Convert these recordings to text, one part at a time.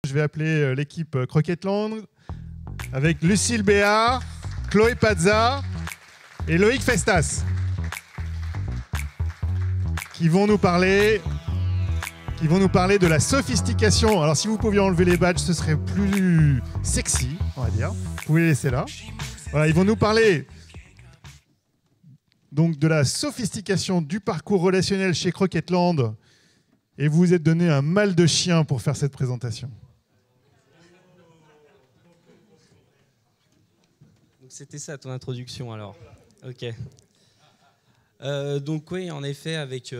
Je vais appeler l'équipe Croquetland avec Lucille Béard, Chloé Pazza et Loïc Festas qui vont nous parler de la sophistication. Alors si vous pouviez enlever les badges, ce serait plus sexy, on va dire. Vous pouvez les laisser là. Voilà, ils vont nous parler donc de la sophistication du parcours relationnel chez Croquetland. Et vous vous êtes donné un mal de chien pour faire cette présentation. C'était ça ton introduction alors. Ok. Donc oui, en effet, avec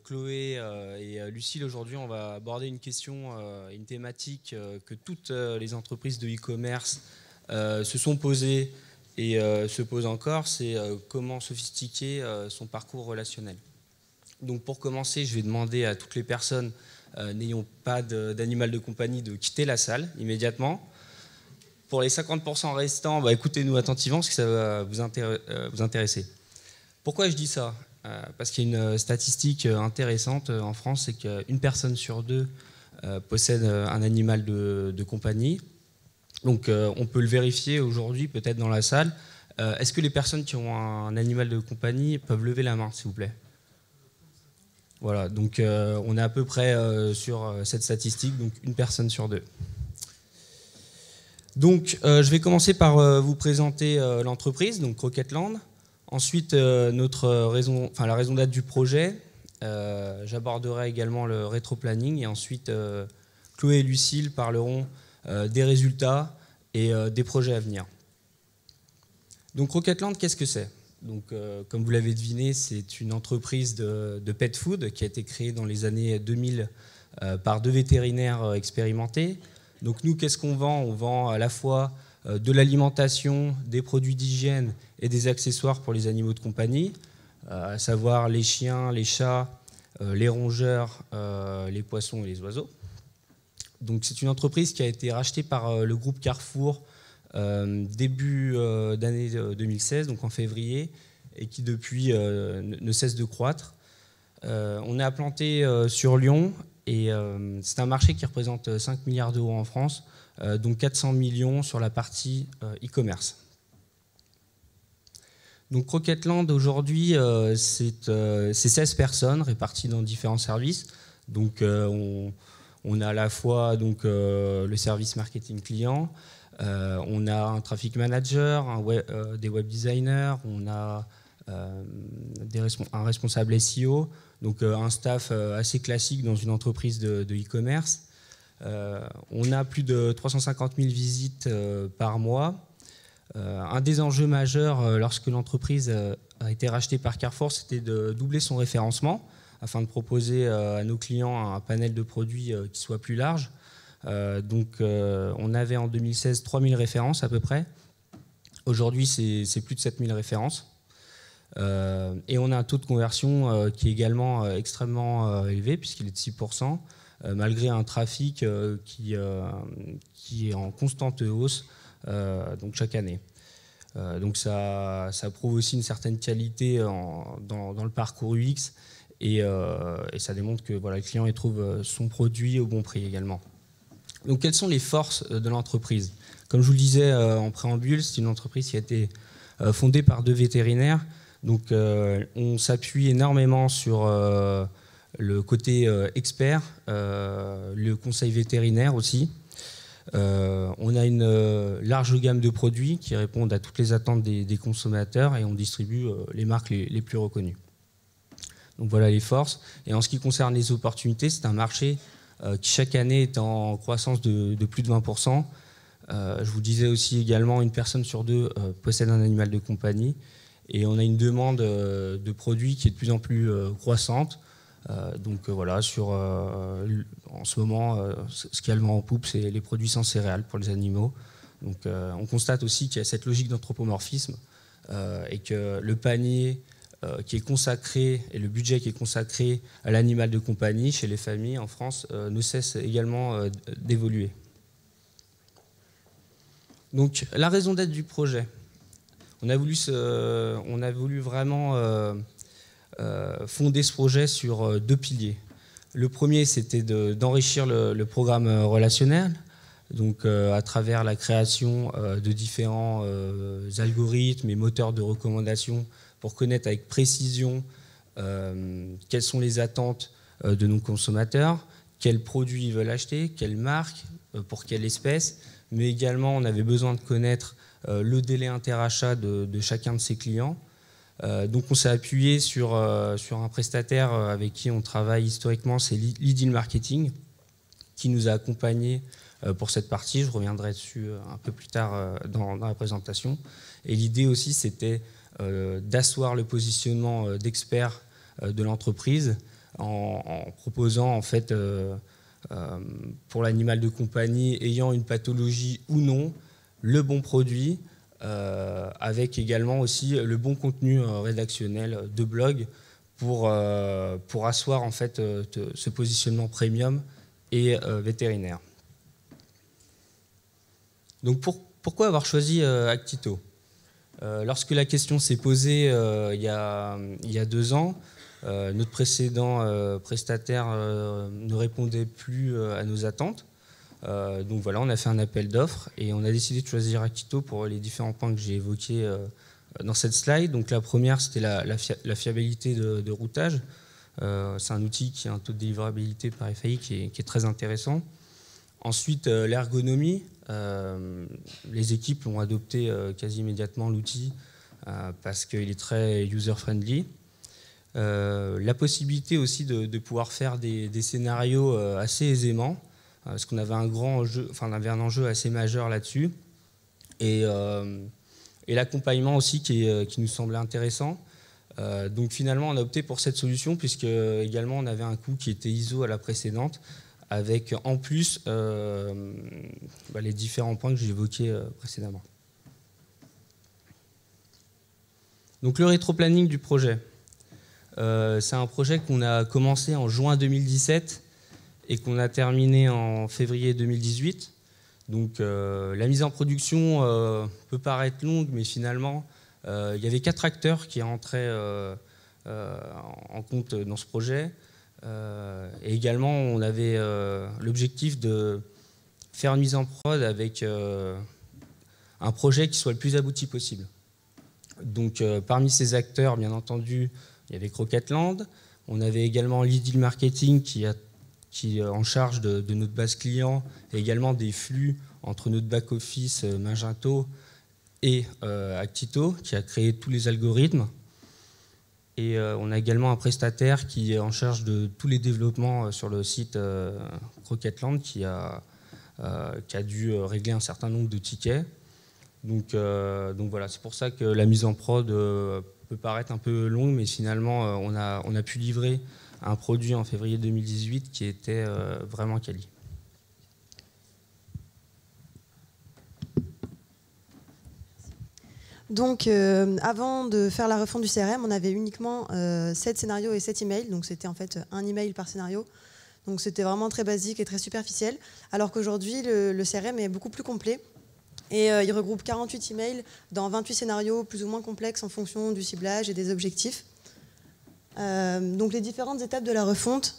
Chloé et Lucille, aujourd'hui, on va aborder une question, une thématique que toutes les entreprises de e-commerce se sont posées et se posent encore, c'est comment sophistiquer son parcours relationnel. Donc pour commencer, je vais demander à toutes les personnes n'ayant pas d'animal de compagnie de quitter la salle immédiatement. Pour les 50% restants, écoutez-nous attentivement parce que ça va vous intéresser. Pourquoi je dis ça ? Parce qu'il y a une statistique intéressante en France, c'est qu'une personne sur deux possède un animal de compagnie. Donc on peut le vérifier aujourd'hui, peut-être dans la salle. Est-ce que les personnes qui ont un animal de compagnie peuvent lever la main, s'il vous plaît ? Voilà, donc on est à peu près sur cette statistique, donc une personne sur deux. Donc je vais commencer par vous présenter l'entreprise, donc Croquetland. Ensuite, la raison d'être du projet. J'aborderai également le rétro-planning. Et ensuite, Chloé et Lucille parleront des résultats et des projets à venir. Donc Croquetland, qu'est-ce que c'est ? Donc, comme vous l'avez deviné, c'est une entreprise de pet food qui a été créée dans les années 2000 par 2 vétérinaires expérimentés. Donc nous, qu'est-ce qu'on vend ? On vend à la fois de l'alimentation, des produits d'hygiène et des accessoires pour les animaux de compagnie, à savoir les chiens, les chats, les rongeurs, les poissons et les oiseaux. Donc c'est une entreprise qui a été rachetée par le groupe Carrefour début d'année 2016, donc en février, et qui depuis ne cesse de croître. On est implanté sur Lyon et c'est un marché qui représente 5 milliards d'euros en France, donc 400 millions sur la partie e-commerce. Donc Croquetland aujourd'hui, c'est 16 personnes réparties dans différents services. Donc on a à la fois donc, le service marketing client, on a un traffic manager, des web designers, on a un responsable SEO, donc un staff assez classique dans une entreprise de e-commerce. On a plus de 350 000 visites par mois. Un des enjeux majeurs lorsque l'entreprise a été rachetée par Carrefour, c'était de doubler son référencement afin de proposer à nos clients un panel de produits qui soit plus large. On avait en 2016 3000 références à peu près. Aujourd'hui, c'est plus de 7000 références. Et on a un taux de conversion qui est également extrêmement élevé puisqu'il est de 6%, malgré un trafic qui est en constante hausse donc chaque année. Donc ça prouve aussi une certaine qualité dans le parcours UX et ça démontre que voilà, le client y trouve son produit au bon prix également. Donc quelles sont les forces de l'entreprise ? Comme je vous le disais en préambule, c'est une entreprise qui a été fondée par 2 vétérinaires. Donc on s'appuie énormément sur le côté expert, le conseil vétérinaire aussi. On a une large gamme de produits qui répondent à toutes les attentes des consommateurs et on distribue les marques les plus reconnues. Donc voilà les forces. Et en ce qui concerne les opportunités, c'est un marché qui chaque année est en croissance de plus de 20%. Je vous disais aussi également, une personne sur 2 possède un animal de compagnie et on a une demande de produits qui est de plus en plus croissante. Voilà, en ce moment, ce qui a le vent en poupe, c'est les produits sans céréales pour les animaux. Donc, on constate aussi qu'il y a cette logique d'anthropomorphisme et que le panier qui est consacré et le budget qui est consacré à l'animal de compagnie chez les familles en France ne cesse également d'évoluer. Donc, la raison d'être du projet. On a voulu vraiment fonder ce projet sur 2 piliers. Le premier, c'était d'enrichir le programme relationnel donc à travers la création de différents algorithmes et moteurs de recommandation pour connaître avec précision quelles sont les attentes de nos consommateurs, quels produits ils veulent acheter, quelle marque, pour quelle espèce, mais également on avait besoin de connaître le délai interachat de chacun de ses clients. Donc on s'est appuyé sur un prestataire avec qui on travaille historiquement, c'est Lidl Marketing, qui nous a accompagnés pour cette partie. Je reviendrai dessus un peu plus tard dans la présentation. Et l'idée aussi, c'était d'asseoir le positionnement d'experts de l'entreprise en proposant en fait pour l'animal de compagnie ayant une pathologie ou non le bon produit, avec également aussi le bon contenu rédactionnel de blog pour asseoir en fait ce positionnement premium et vétérinaire. Donc pourquoi avoir choisi Actito? Lorsque la question s'est posée il y a 2 ans, notre précédent prestataire ne répondait plus à nos attentes. Donc voilà, on a fait un appel d'offres et on a décidé de choisir Actito pour les différents points que j'ai évoqués dans cette slide. Donc la première, c'était la fiabilité de routage. C'est un outil qui a un taux de délivrabilité par FAI qui est très intéressant. Ensuite, l'ergonomie. Les équipes ont adopté quasi immédiatement l'outil parce qu'il est très user-friendly. La possibilité aussi de pouvoir faire des scénarios assez aisément, parce qu'on avait un enjeu assez majeur là-dessus. Et l'accompagnement aussi qui nous semblait intéressant. Donc finalement, on a opté pour cette solution puisque également on avait un coût qui était ISO à la précédente, avec en plus les différents points que j'ai évoqués précédemment. Donc le rétro-planning du projet. C'est un projet qu'on a commencé en juin 2017 et qu'on a terminé en février 2018. Donc la mise en production peut paraître longue, mais finalement, il y avait 4 acteurs qui rentraient en compte dans ce projet. Et également, on avait l'objectif de faire une mise en prod avec un projet qui soit le plus abouti possible. Donc parmi ces acteurs, bien entendu, il y avait Croquetland. On avait également Lidl Marketing qui est en charge de notre base client et également des flux entre notre back-office Magento et Actito, qui a créé tous les algorithmes. Et on a également un prestataire qui est en charge de tous les développements sur le site Croquetland, qui a dû régler un certain nombre de tickets. Donc voilà, c'est pour ça que la mise en prod peut paraître un peu longue, mais finalement, on a pu livrer un produit en février 2018 qui était vraiment quali. Donc, avant de faire la refonte du CRM, on avait uniquement 7 scénarios et 7 emails. Donc, c'était en fait un email par scénario. Donc, c'était vraiment très basique et très superficiel. Alors qu'aujourd'hui, le CRM est beaucoup plus complet. Et il regroupe 48 emails dans 28 scénarios plus ou moins complexes en fonction du ciblage et des objectifs. Donc, les différentes étapes de la refonte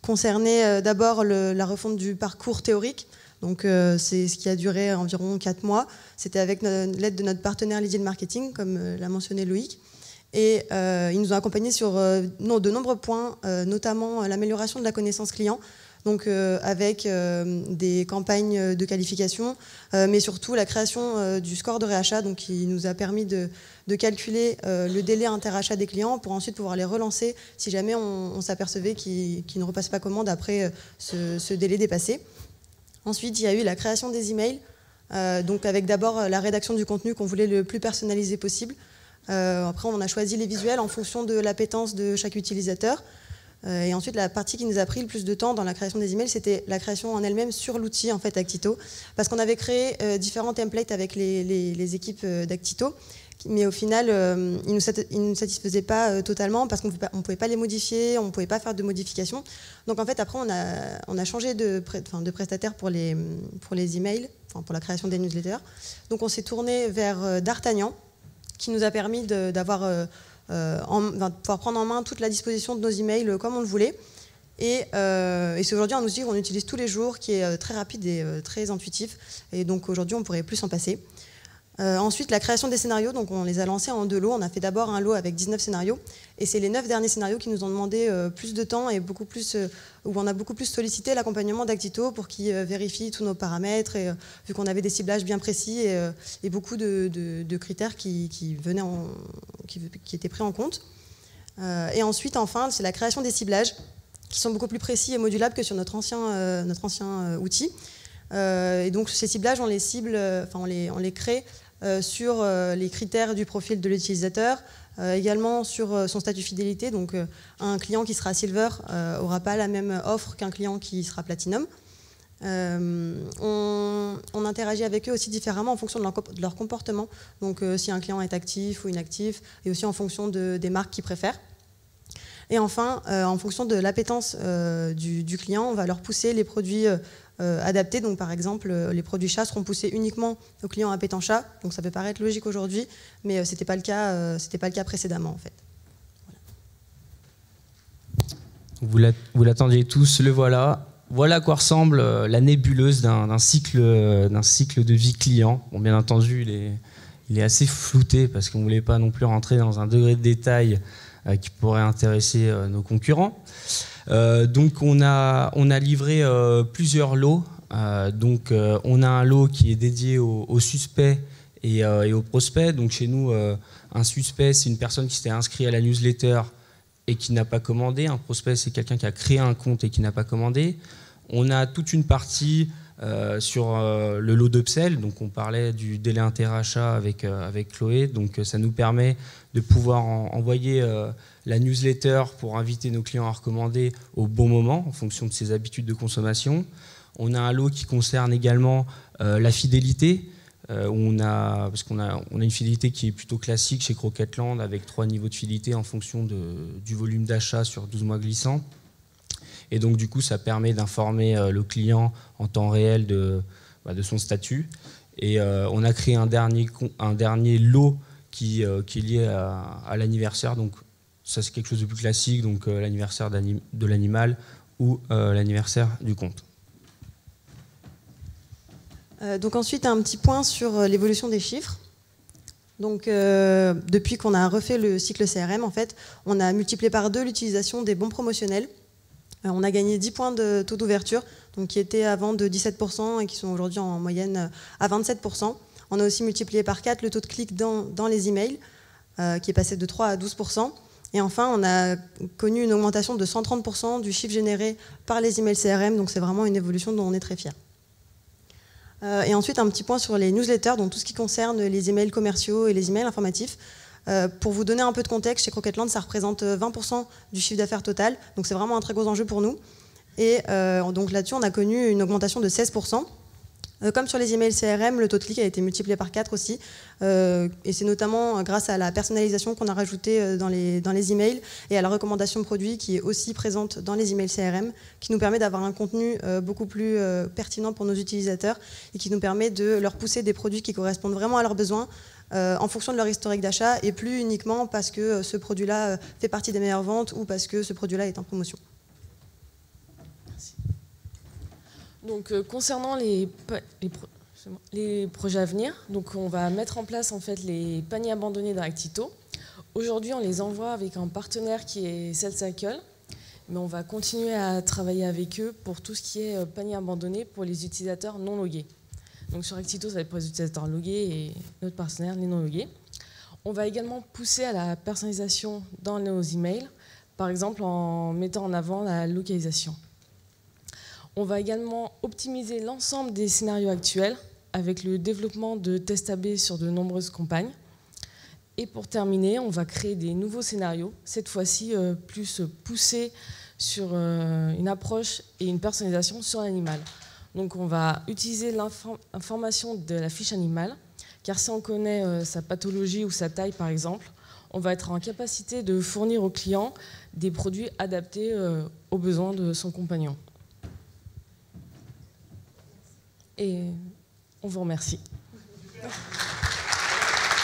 concernaient d'abord la refonte du parcours théorique. Donc, c'est ce qui a duré environ 4 mois. C'était avec l'aide de notre partenaire Lidl Marketing, comme l'a mentionné Loïc. Et ils nous ont accompagnés sur de nombreux points, notamment l'amélioration de la connaissance client, donc avec des campagnes de qualification, mais surtout la création du score de réachat, donc qui nous a permis de calculer le délai interachat des clients pour ensuite pouvoir les relancer si jamais on s'apercevait qu'ils ne repassent pas commande après ce délai dépassé. Ensuite, il y a eu la création des emails, donc avec d'abord la rédaction du contenu qu'on voulait le plus personnalisé possible. Après, on a choisi les visuels en fonction de l'appétence de chaque utilisateur. Et ensuite, la partie qui nous a pris le plus de temps dans la création des emails, c'était la création en elle-même sur l'outil en fait, Actito. Parce qu'on avait créé différents templates avec les équipes d'Actito, mais au final, ils ne nous satisfaisaient pas totalement parce qu'on ne pouvait pas les modifier, on ne pouvait pas faire de modifications. Donc en fait, après, on a changé de prestataire pour les emails, pour la création des newsletters. Donc on s'est tourné vers D'Artagnan, qui nous a permis de pouvoir prendre en main toute la disposition de nos emails comme on le voulait. Et c'est aujourd'hui un outil qu'on utilise tous les jours, qui est très rapide et très intuitif. Et donc aujourd'hui, on ne pourrait plus s'en passer. Ensuite, la création des scénarios, donc on les a lancés en 2 lots. On a fait d'abord un lot avec 19 scénarios, et c'est les 9 derniers scénarios qui nous ont demandé plus de temps et beaucoup plus, où on a beaucoup plus sollicité l'accompagnement d'Actito pour qu'ils vérifient tous nos paramètres, et, vu qu'on avait des ciblages bien précis et beaucoup de critères qui étaient pris en compte. Et ensuite, enfin, c'est la création des ciblages qui sont beaucoup plus précis et modulables que sur notre ancien outil. Et donc ces ciblages, on les cible, on les crée sur les critères du profil de l'utilisateur, également sur son statut fidélité. Donc un client qui sera Silver n'aura pas la même offre qu'un client qui sera Platinum. On interagit avec eux aussi différemment en fonction de leur comportement. Donc si un client est actif ou inactif, et aussi en fonction des marques qu'ils préfèrent. Et enfin, en fonction de l'appétence du client, on va leur pousser les produits adaptés. Donc par exemple, les produits chats seront poussés uniquement aux clients appétents chat. Donc ça peut paraître logique aujourd'hui, mais c'était pas le cas précédemment en fait. Voilà. Vous l'attendiez tous, le voilà. Voilà à quoi ressemble la nébuleuse d'un cycle de vie client. Bon, bien entendu, il est assez flouté parce qu'on ne voulait pas non plus rentrer dans un degré de détail qui pourrait intéresser nos concurrents. Donc on a livré plusieurs lots. On a un lot qui est dédié aux suspects et aux prospects. Donc chez nous, un suspect, c'est une personne qui s'était inscrite à la newsletter et qui n'a pas commandé. Un prospect, c'est quelqu'un qui a créé un compte et qui n'a pas commandé. On a toute une partie sur le lot d'upsell. Donc on parlait du délai interachat avec Chloé. Donc ça nous permet de pouvoir envoyer la newsletter pour inviter nos clients à recommander au bon moment en fonction de ses habitudes de consommation. On a un lot qui concerne également la fidélité, parce qu'on a une fidélité qui est plutôt classique chez Croquetland avec 3 niveaux de fidélité en fonction du volume d'achat sur 12 mois glissants. Et donc du coup, ça permet d'informer le client en temps réel de son statut. Et on a créé un dernier lot qui est lié à l'anniversaire. Donc ça, c'est quelque chose de plus classique, donc l'anniversaire de l'animal ou l'anniversaire du compte. Donc ensuite, un petit point sur l'évolution des chiffres. Donc depuis qu'on a refait le cycle CRM, en fait, on a multiplié par 2 l'utilisation des bons promotionnels. On a gagné 10 points de taux d'ouverture, donc qui étaient avant de 17% et qui sont aujourd'hui en moyenne à 27%. On a aussi multiplié par 4 le taux de clic dans les emails, qui est passé de 3 à 12%. Et enfin, on a connu une augmentation de 130% du chiffre généré par les emails CRM, donc c'est vraiment une évolution dont on est très fiers. Et ensuite, un petit point sur les newsletters, donc tout ce qui concerne les emails commerciaux et les emails informatifs. Pour vous donner un peu de contexte, chez Croquetland, ça représente 20% du chiffre d'affaires total, donc c'est vraiment un très gros enjeu pour nous. Et donc là-dessus, on a connu une augmentation de 16%. Comme sur les emails CRM, le taux de clic a été multiplié par 4 aussi. Et c'est notamment grâce à la personnalisation qu'on a rajoutée dans les emails et à la recommandation de produits qui est aussi présente dans les emails CRM, qui nous permet d'avoir un contenu beaucoup plus pertinent pour nos utilisateurs et qui nous permet de leur pousser des produits qui correspondent vraiment à leurs besoins en fonction de leur historique d'achat et plus uniquement parce que ce produit-là fait partie des meilleures ventes ou parce que ce produit-là est en promotion. Donc, concernant les projets à venir, donc on va mettre en place en fait les paniers abandonnés dans Actito. Aujourd'hui, on les envoie avec un partenaire qui est SellCycle, mais on va continuer à travailler avec eux pour tout ce qui est panier abandonné pour les utilisateurs non logués. Donc sur Actito, ça va être pour les utilisateurs logués et notre partenaire, les non logués. On va également pousser à la personnalisation dans nos emails, par exemple en mettant en avant la localisation. On va également optimiser l'ensemble des scénarios actuels avec le développement de tests A/B sur de nombreuses campagnes. Et pour terminer, on va créer des nouveaux scénarios, cette fois-ci plus poussés sur une approche et une personnalisation sur l'animal. Donc on va utiliser l'information de la fiche animale, car si on connaît sa pathologie ou sa taille par exemple, on va être en capacité de fournir au client des produits adaptés aux besoins de son compagnon. Et on vous remercie.